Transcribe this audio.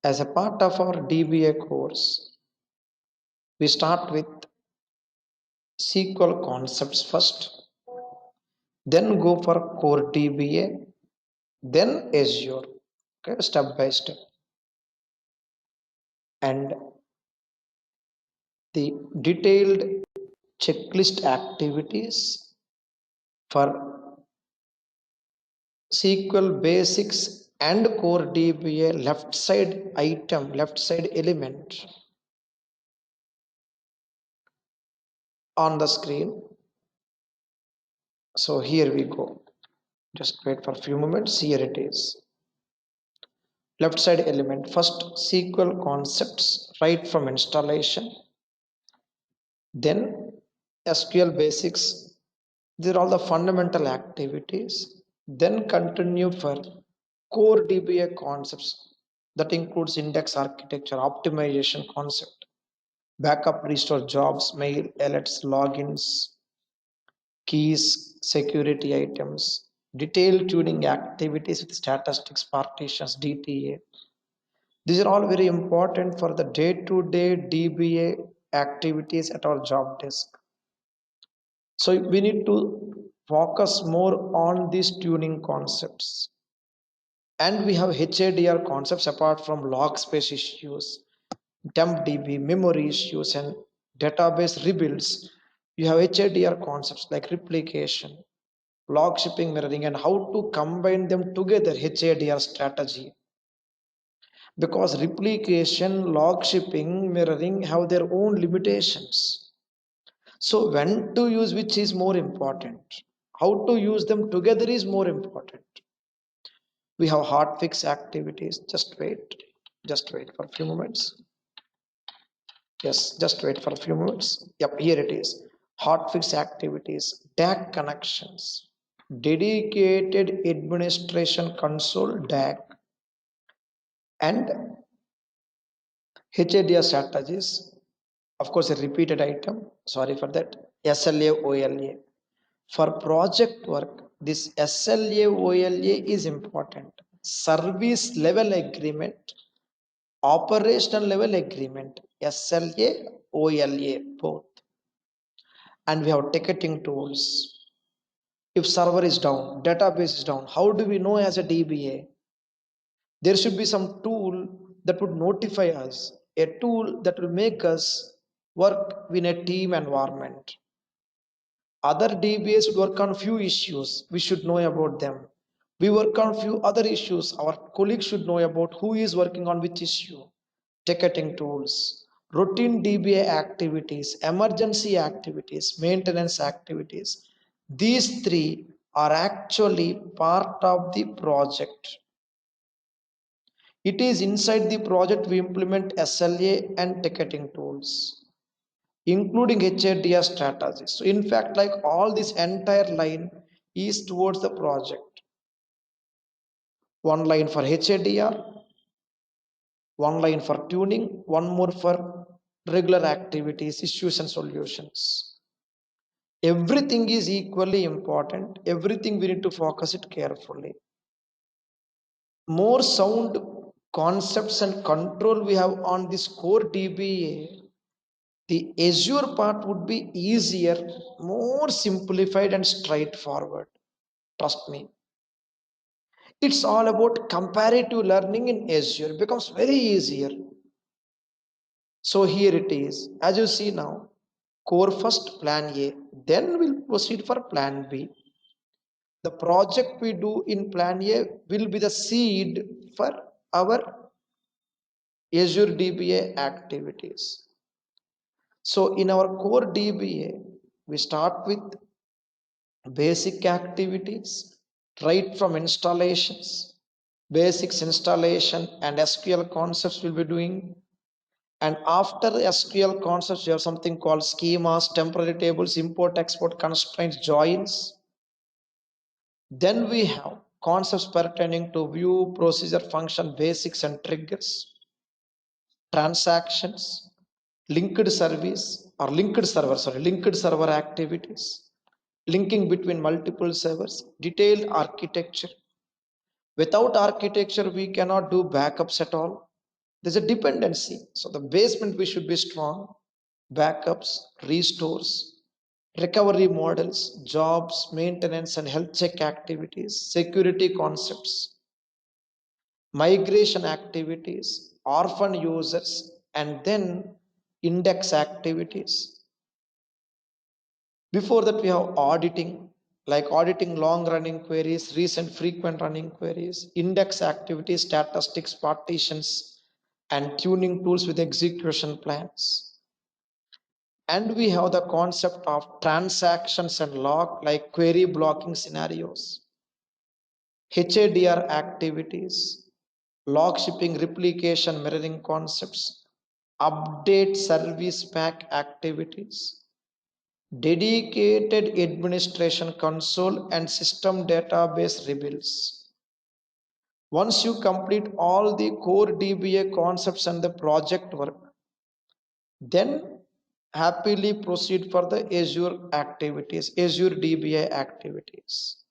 As a part of our DBA course, we start with SQL concepts first, then go for core DBA, then Azure, okay, step by step. And the detailed checklist activities for SQL basics and core DBA left side item, left side element on the screen. So here we go. Just wait for a few moments. Here it is. Left side element. First SQL concepts right from installation. Then SQL basics. These are all the fundamental activities. Then continue for core DBA concepts. That includes index architecture, optimization concept, backup, restore jobs, mail, alerts, logins, keys, security items, detailed tuning activities with statistics, partitions, DTA. These are all very important for the day-to-day DBA activities at our job desk. So we need to focus more on these tuning concepts. And we have HADR concepts apart from log space issues, dump DB, memory issues, and database rebuilds. You have HADR concepts like replication, log shipping mirroring, and how to combine them together, HADR strategy. Because replication, log shipping, mirroring have their own limitations. So when to use which is more important. How to use them together is more important. We have hotfix activities. Just wait for a few moments. Yes, just wait for a few moments. Yep, here it is. Hotfix activities, DAC connections, dedicated administration console DAC, and HADR strategies. Of course, a repeated item. Sorry for that. SLA, OLA. For project work, this SLA, OLA is important. Service level agreement, operational level agreement, SLA, OLA, both. And we have ticketing tools. If server is down, database is down, how do we know as a DBA? There should be some tool that would notify us, a tool that will make us work in a team environment. Other DBAs work on few issues, we should know about them. We work on few other issues, our colleagues should know about who is working on which issue. Ticketing tools, routine DBA activities, emergency activities, maintenance activities. These three are actually part of the project. It is inside the project we implement SLA and ticketing tools, including HADR strategies. So in fact, like all this entire line is towards the project. One line for HADR, one line for tuning, one more for regular activities, issues and solutions. Everything is equally important. Everything we need to focus it carefully. More sound concepts and control we have on this core DBA. The Azure part would be easier, more simplified and straightforward. Trust me. It's all about comparative learning in Azure. It becomes very easier. So here it is. As you see now, core first, plan A. Then we'll proceed for plan B. The project we do in plan A will be the seed for our Azure DBA activities. So in our core DBA, we start with basic activities right from installations, basics installation and SQL concepts we'll be doing. And after SQL concepts, you have something called schemas, temporary tables, import, export, constraints, joins. Then we have concepts pertaining to view, procedure, function, basics and triggers, transactions, linked service or linked server activities, linking between multiple servers, detailed architecture. Without architecture, we cannot do backups at all. There's a dependency. So the basement we should be strong, backups, restores, recovery models, jobs, maintenance and health check activities, security concepts, migration activities, orphan users, and then index activities. Before that, we have auditing, like auditing long running queries, recent frequent running queries, index activities, statistics, partitions, and tuning tools with execution plans. And we have the concept of transactions and log, like query blocking scenarios, HADR activities, log shipping, replication, mirroring concepts, update service pack activities, dedicated administration console and system database rebuilds. Once you complete all the core DBA concepts and the project work, then happily proceed for the Azure activities, Azure DBA activities.